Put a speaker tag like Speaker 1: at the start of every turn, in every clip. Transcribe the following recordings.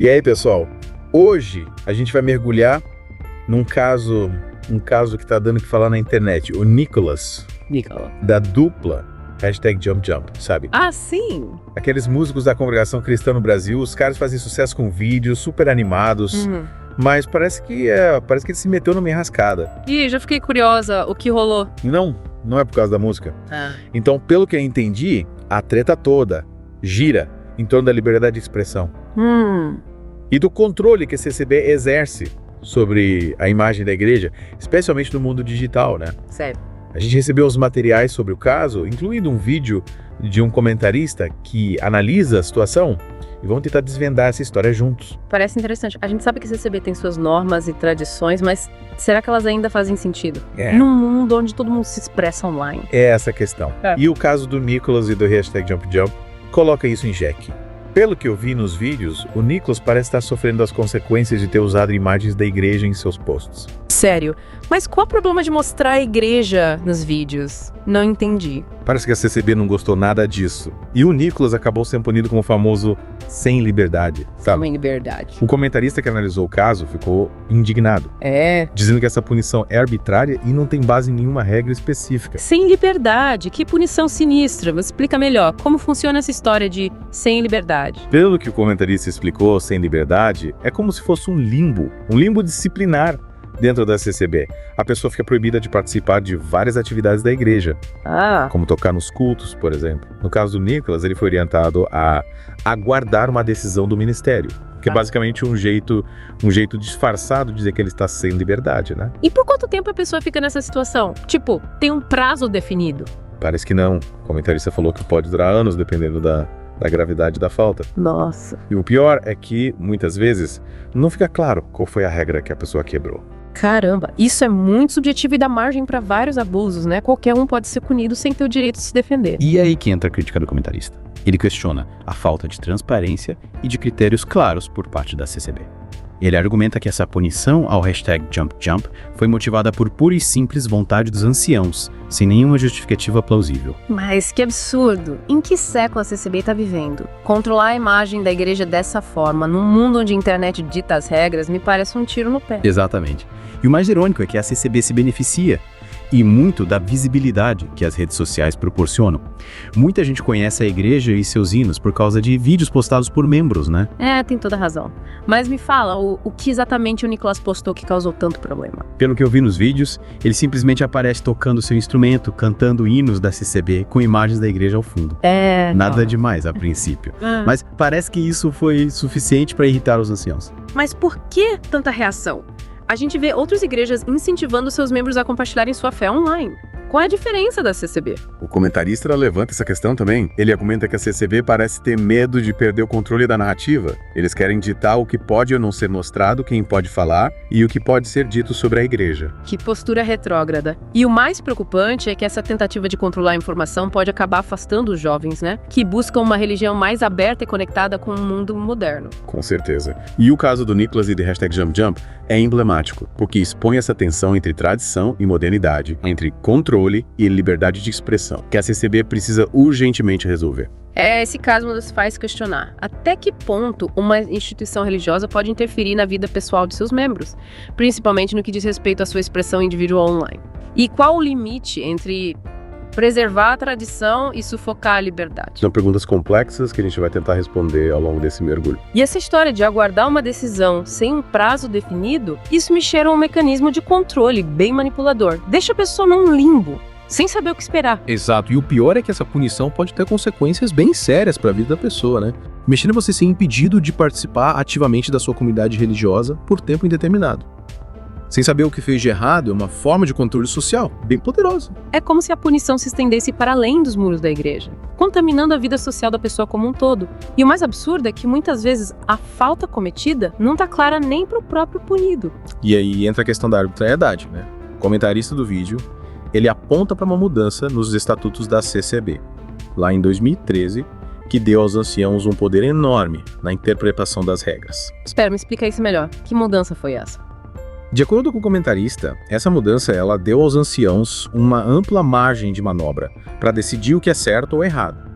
Speaker 1: E aí, pessoal? Hoje a gente vai mergulhar num caso, que tá dando o que falar na internet. O Nicholas, da dupla #JumpJump, sabe?
Speaker 2: Ah, sim!
Speaker 1: Aqueles músicos da congregação cristã no Brasil, os caras fazem sucesso com vídeos super animados, mas parece que ele se meteu numa enrascada.
Speaker 2: Ih, já fiquei curiosa, o que rolou?
Speaker 1: Não é por causa da música. Então, pelo que eu entendi, a treta toda gira em torno da liberdade de expressão. E do controle que a CCB exerce sobre a imagem da igreja, especialmente no mundo digital, né?
Speaker 2: Sério.
Speaker 1: A gente recebeu os materiais sobre o caso, incluindo um vídeo de um comentarista que analisa a situação e vão tentar desvendar essa história juntos.
Speaker 2: Parece interessante. A gente sabe que a CCB tem suas normas e tradições, mas será que elas ainda fazem sentido? Num mundo onde todo mundo se expressa online.
Speaker 1: É essa a questão. E o caso do Nicholas e do #JumpJump coloca isso em xeque. Pelo que eu vi nos vídeos, o Nicholas parece estar sofrendo as consequências de ter usado imagens da igreja em seus posts.
Speaker 2: Sério? Mas qual o problema de mostrar a igreja nos vídeos? Não entendi.
Speaker 1: Parece que a CCB não gostou nada disso. E o Nicholas acabou sendo punido como o famoso sem liberdade, sabe?
Speaker 2: Sem liberdade.
Speaker 1: O comentarista que analisou o caso ficou indignado, dizendo que essa punição é arbitrária e não tem base em nenhuma regra específica.
Speaker 2: Sem liberdade? Que punição sinistra. Você explica melhor como funciona essa história de sem liberdade.
Speaker 1: Pelo que o comentarista explicou, sem liberdade é como se fosse um limbo disciplinar dentro da CCB. A pessoa fica proibida de participar de várias atividades da igreja, como tocar nos cultos, por exemplo. No caso do Nicholas, ele foi orientado a aguardar uma decisão do ministério, que é basicamente um jeito disfarçado de dizer que ele está sem liberdade, né?
Speaker 2: E por quanto tempo a pessoa fica nessa situação? Tipo, tem um prazo definido?
Speaker 1: Parece que não. O comentarista falou que pode durar anos, dependendo da gravidade da falta.
Speaker 2: Nossa.
Speaker 1: E o pior é que, muitas vezes, não fica claro qual foi a regra que a pessoa quebrou.
Speaker 2: Caramba, isso é muito subjetivo e dá margem para vários abusos, né? Qualquer um pode ser punido sem ter o direito de se defender.
Speaker 3: E aí que entra a crítica do comentarista. Ele questiona a falta de transparência e de critérios claros por parte da CCB. Ele argumenta que essa punição ao #JumpJump foi motivada por pura e simples vontade dos anciãos, sem nenhuma justificativa plausível.
Speaker 2: Mas que absurdo! Em que século a CCB está vivendo? Controlar a imagem da igreja dessa forma, num mundo onde a internet dita as regras, me parece um tiro no pé.
Speaker 3: Exatamente. E o mais irônico é que a CCB se beneficia, e muito da visibilidade que as redes sociais proporcionam. Muita gente conhece a igreja e seus hinos por causa de vídeos postados por membros, né?
Speaker 2: Tem toda razão. Mas me fala, o que exatamente o Nicholas postou que causou tanto problema?
Speaker 3: Pelo que eu vi nos vídeos, ele simplesmente aparece tocando seu instrumento, cantando hinos da CCB com imagens da igreja ao fundo. Nada demais a princípio. Mas parece que isso foi suficiente para irritar os anciãos.
Speaker 2: Mas por que tanta reação? A gente vê outras igrejas incentivando seus membros a compartilharem sua fé online. Qual é a diferença da CCB?
Speaker 1: O comentarista levanta essa questão também. Ele argumenta que a CCB parece ter medo de perder o controle da narrativa. Eles querem ditar o que pode ou não ser mostrado, quem pode falar e o que pode ser dito sobre a igreja.
Speaker 2: Que postura retrógrada. E o mais preocupante é que essa tentativa de controlar a informação pode acabar afastando os jovens, né? Que buscam uma religião mais aberta e conectada com o mundo moderno.
Speaker 1: Com certeza. E o caso do Nicholas e do #JumpJump é emblemático, porque expõe essa tensão entre tradição e modernidade, entre controle e liberdade de expressão, que a CCB precisa urgentemente resolver.
Speaker 2: Esse caso nos faz questionar até que ponto uma instituição religiosa pode interferir na vida pessoal de seus membros, principalmente no que diz respeito à sua expressão individual online. E qual o limite entre preservar a tradição e sufocar a liberdade?
Speaker 1: São perguntas complexas que a gente vai tentar responder ao longo desse mergulho.
Speaker 2: E essa história de aguardar uma decisão sem um prazo definido, isso me cheira um mecanismo de controle bem manipulador. Deixa a pessoa num limbo, sem saber o que esperar.
Speaker 4: Exato, e o pior é que essa punição pode ter consequências bem sérias para a vida da pessoa, né? Imagina você ser impedido de participar ativamente da sua comunidade religiosa por tempo indeterminado. Sem saber o que fez de errado, é uma forma de controle social bem poderosa.
Speaker 2: É como se a punição se estendesse para além dos muros da igreja, contaminando a vida social da pessoa como um todo. E o mais absurdo é que muitas vezes a falta cometida não está clara nem para o próprio punido.
Speaker 4: E aí entra a questão da arbitrariedade, né? O comentarista do vídeo, ele aponta para uma mudança nos estatutos da CCB, lá em 2013, que deu aos anciãos um poder enorme na interpretação das regras.
Speaker 2: Espera, me explica isso melhor. Que mudança foi essa?
Speaker 4: De acordo com o comentarista, essa mudança ela deu aos anciãos uma ampla margem de manobra para decidir o que é certo ou errado.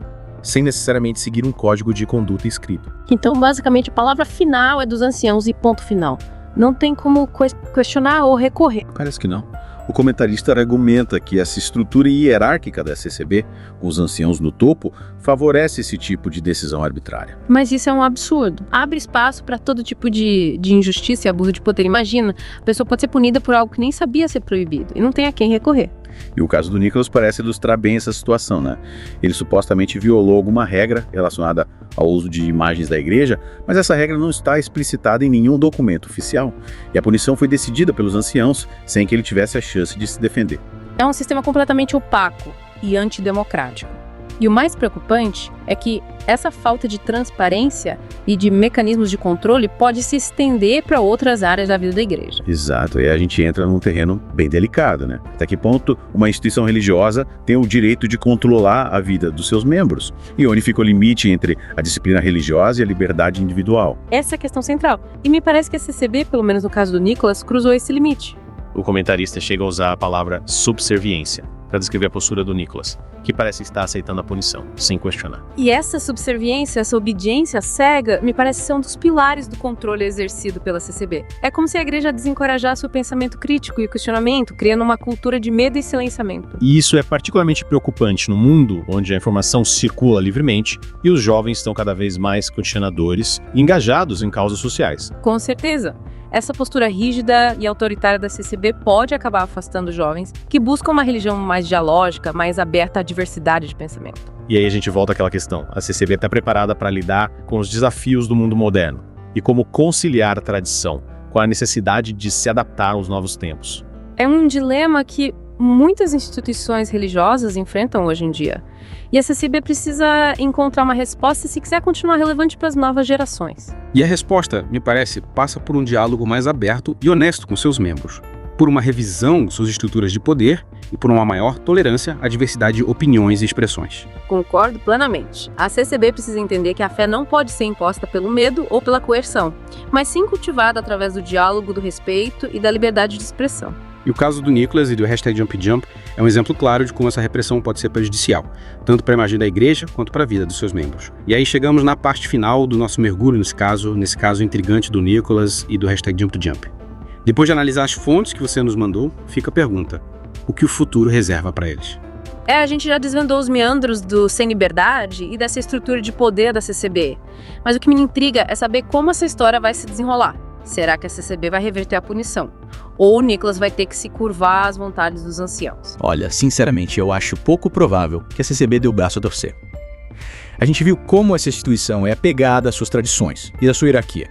Speaker 4: sem necessariamente seguir um código de conduta escrito.
Speaker 2: Então, basicamente, a palavra final é dos anciãos e ponto final. Não tem como questionar ou recorrer.
Speaker 3: Parece que não. O comentarista argumenta que essa estrutura hierárquica da CCB, com os anciãos no topo, favorece esse tipo de decisão arbitrária.
Speaker 2: Mas isso é um absurdo. Abre espaço para todo tipo de injustiça e abuso de poder. Imagina, a pessoa pode ser punida por algo que nem sabia ser proibido e não tem a quem recorrer.
Speaker 3: E o caso do Nicholas parece ilustrar bem essa situação, né? Ele supostamente violou alguma regra relacionada ao uso de imagens da igreja, mas essa regra não está explicitada em nenhum documento oficial. E a punição foi decidida pelos anciãos sem que ele tivesse a chance de se defender.
Speaker 2: É um sistema completamente opaco e antidemocrático. E o mais preocupante é que essa falta de transparência e de mecanismos de controle pode se estender para outras áreas da vida da igreja.
Speaker 3: Exato, e a gente entra num terreno bem delicado, né? Até que ponto uma instituição religiosa tem o direito de controlar a vida dos seus membros? E onde fica o limite entre a disciplina religiosa e a liberdade individual?
Speaker 2: Essa é a questão central. E me parece que a CCB, pelo menos no caso do Nicholas, cruzou esse limite.
Speaker 5: O comentarista chega a usar a palavra subserviência para descrever a postura do Nicholas, que parece estar aceitando a punição, sem questionar.
Speaker 2: E essa subserviência, essa obediência cega, me parece ser um dos pilares do controle exercido pela CCB. É como se a igreja desencorajasse o pensamento crítico e o questionamento, criando uma cultura de medo e silenciamento.
Speaker 5: E isso é particularmente preocupante no mundo onde a informação circula livremente e os jovens estão cada vez mais questionadores e engajados em causas sociais.
Speaker 2: Com certeza. Essa postura rígida e autoritária da CCB pode acabar afastando jovens que buscam uma religião mais dialógica, mais aberta à diversidade de pensamento.
Speaker 5: E aí a gente volta àquela questão. A CCB está preparada para lidar com os desafios do mundo moderno e como conciliar a tradição com a necessidade de se adaptar aos novos tempos.
Speaker 2: É um dilema que muitas instituições religiosas enfrentam hoje em dia. E a CCB precisa encontrar uma resposta se quiser continuar relevante para as novas gerações.
Speaker 6: E a resposta, me parece, passa por um diálogo mais aberto e honesto com seus membros, por uma revisão de suas estruturas de poder e por uma maior tolerância à diversidade de opiniões e expressões.
Speaker 2: Concordo plenamente. A CCB precisa entender que a fé não pode ser imposta pelo medo ou pela coerção, mas sim cultivada através do diálogo, do respeito e da liberdade de expressão.
Speaker 6: E o caso do Nicholas e do #JumpJump é um exemplo claro de como essa repressão pode ser prejudicial, tanto para a imagem da igreja quanto para a vida dos seus membros. E aí chegamos na parte final do nosso mergulho nesse caso intrigante do Nicholas e do #JumpJump. Depois de analisar as fontes que você nos mandou, fica a pergunta: o que o futuro reserva para eles?
Speaker 2: A gente já desvendou os meandros do sem liberdade e dessa estrutura de poder da CCB. Mas o que me intriga é saber como essa história vai se desenrolar. Será que a CCB vai reverter a punição? Ou o Nicholas vai ter que se curvar às vontades dos anciãos?
Speaker 7: Olha, sinceramente, eu acho pouco provável que a CCB dê o braço a torcer. A gente viu como essa instituição é apegada às suas tradições e à sua hierarquia.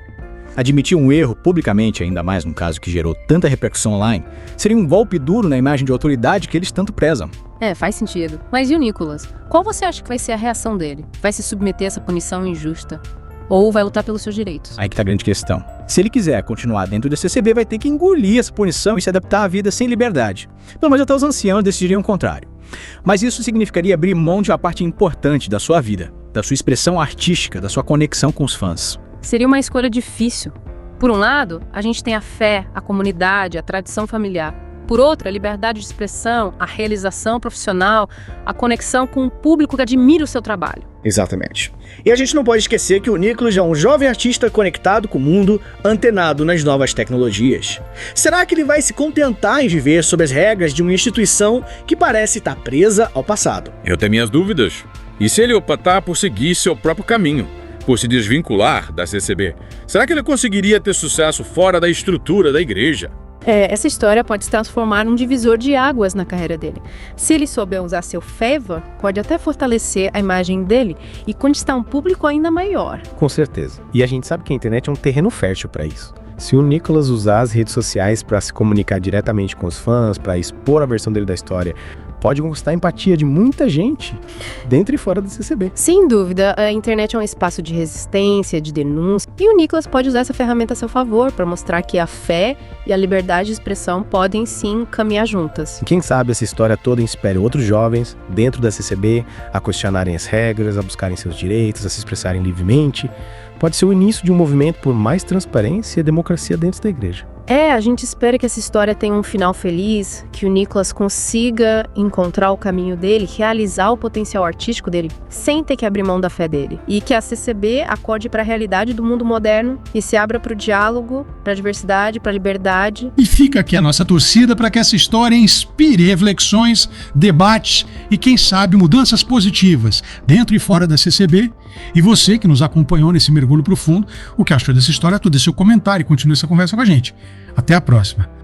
Speaker 7: Admitir um erro publicamente, ainda mais num caso que gerou tanta repercussão online, seria um golpe duro na imagem de autoridade que eles tanto prezam.
Speaker 2: Faz sentido. Mas e o Nicholas? Qual você acha que vai ser a reação dele? Vai se submeter a essa punição injusta? Ou vai lutar pelos seus direitos?
Speaker 7: Aí que tá a grande questão. Se ele quiser continuar dentro da CCB, vai ter que engolir essa punição e se adaptar à vida sem liberdade. Pelo menos até os anciãos decidiriam o contrário. Mas isso significaria abrir mão de uma parte importante da sua vida, da sua expressão artística, da sua conexão com os fãs.
Speaker 2: Seria uma escolha difícil. Por um lado, a gente tem a fé, a comunidade, a tradição familiar. Por outro, a liberdade de expressão, a realização profissional, a conexão com o público que admira o seu trabalho.
Speaker 8: Exatamente. E a gente não pode esquecer que o Nicholas é um jovem artista conectado com o mundo, antenado nas novas tecnologias. Será que ele vai se contentar em viver sob as regras de uma instituição que parece estar presa ao passado?
Speaker 9: Eu tenho minhas dúvidas. E se ele optar por seguir seu próprio caminho, por se desvincular da CCB, será que ele conseguiria ter sucesso fora da estrutura da igreja?
Speaker 2: Essa história pode se transformar num divisor de águas na carreira dele. Se ele souber usar seu favor, pode até fortalecer a imagem dele e conquistar um público ainda maior.
Speaker 10: Com certeza. E a gente sabe que a internet é um terreno fértil para isso. Se o Nicholas usar as redes sociais para se comunicar diretamente com os fãs, para expor a versão dele da história, pode conquistar a empatia de muita gente, dentro e fora do CCB.
Speaker 2: Sem dúvida, a internet é um espaço de resistência, de denúncia, e o Nicholas pode usar essa ferramenta a seu favor para mostrar que a fé e a liberdade de expressão podem sim caminhar juntas.
Speaker 10: E quem sabe essa história toda inspire outros jovens dentro da CCB a questionarem as regras, a buscarem seus direitos, a se expressarem livremente. Pode ser o início de um movimento por mais transparência e democracia dentro da igreja.
Speaker 2: A gente espera que essa história tenha um final feliz, que o Nicholas consiga encontrar o caminho dele, realizar o potencial artístico dele, sem ter que abrir mão da fé dele. E que a CCB acorde para a realidade do mundo moderno e se abra para o diálogo, para a diversidade, para a liberdade.
Speaker 11: E fica aqui a nossa torcida para que essa história inspire reflexões, debates e, quem sabe, mudanças positivas dentro e fora da CCB. E você que nos acompanhou nesse mergulho profundo, o que achou dessa história, tudo é seu comentário e continue essa conversa com a gente. Até a próxima.